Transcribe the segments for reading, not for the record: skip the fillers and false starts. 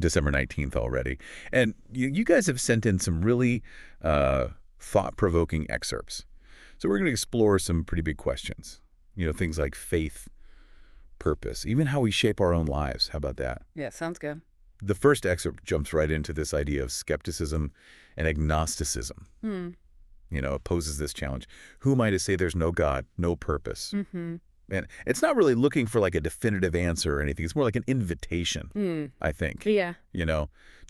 December 19th already. And you guys have sent in some really thought-provoking excerpts. So we're going to explore some pretty big questions. Things like faith, purpose, even how we shape our own lives. How about that? Yeah, sounds good. The first excerpt jumps right into this idea of skepticism and agnosticism. It poses this challenge. Who am I to say there's no God, no purpose? And it's not really looking for like a definitive answer or anything. It's more like an invitation, I think, Yeah.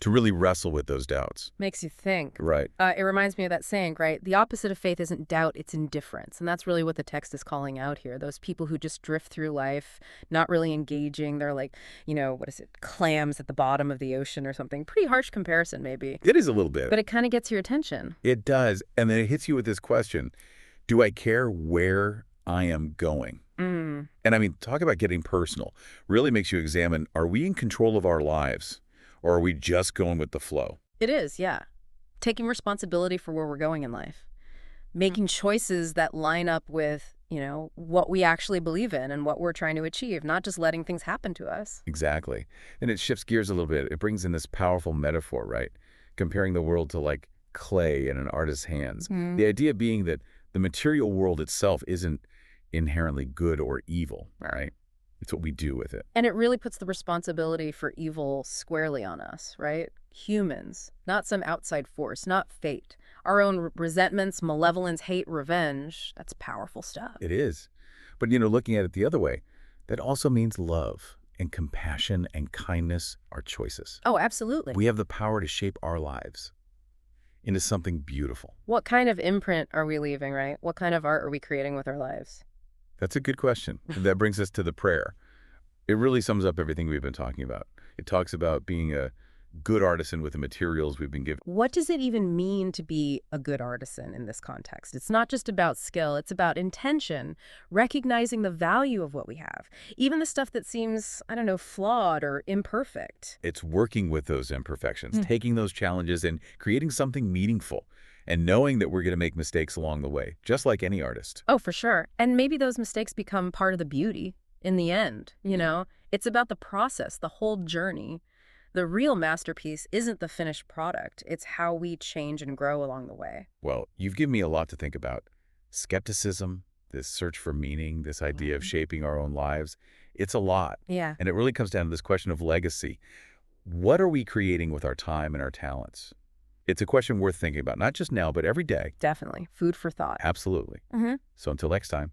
To really wrestle with those doubts. Makes you think. Right. It reminds me of that saying, right? The opposite of faith isn't doubt, it's indifference. And that's really what the text is calling out here. Those people who just drift through life, not really engaging. They're like, what is it, clams at the bottom of the ocean or something. Pretty harsh comparison, maybe. It is a little bit. But it kind of gets your attention. It does. And then it hits you with this question. Do I care where I am going? And I mean, talk about getting personal. Really makes you examine, are we in control of our lives? Or are we just going with the flow? It is, yeah. Taking responsibility for where we're going in life. Making choices that line up with, what we actually believe in and what we're trying to achieve, not just letting things happen to us. Exactly. And it shifts gears a little bit. It brings in this powerful metaphor, right? Comparing the world to like clay in an artist's hands. The idea being that the material world itself isn't inherently good or evil, right? It's what we do with it. And it really puts the responsibility for evil squarely on us, right? Humans, not some outside force, not fate. Our own resentments, malevolence, hate, revenge, that's powerful stuff. It is. But, looking at it the other way, that also means love and compassion and kindness are choices. Oh, absolutely. We have the power to shape our lives into something beautiful. What kind of imprint are we leaving, right? What kind of art are we creating with our lives? That's a good question. That brings us to the prayer. It really sums up everything we've been talking about. It talks about being a good artisan with the materials we've been given. What does it even mean to be a good artisan in this context? It's not just about skill, it's about intention, recognizing the value of what we have, even the stuff that seems, flawed or imperfect. It's working with those imperfections, taking those challenges and creating something meaningful. And knowing that we're going to make mistakes along the way, just like any artist. Oh, for sure. And maybe those mistakes become part of the beauty in the end, It's about the process, the whole journey. The real masterpiece isn't the finished product. It's how we change and grow along the way. Well, you've given me a lot to think about. Skepticism, this search for meaning, this idea of shaping our own lives. It's a lot. Yeah. And it really comes down to this question of legacy. What are we creating with our time and our talents? It's a question worth thinking about, not just now, but every day. Definitely. Food for thought. Absolutely. So until next time.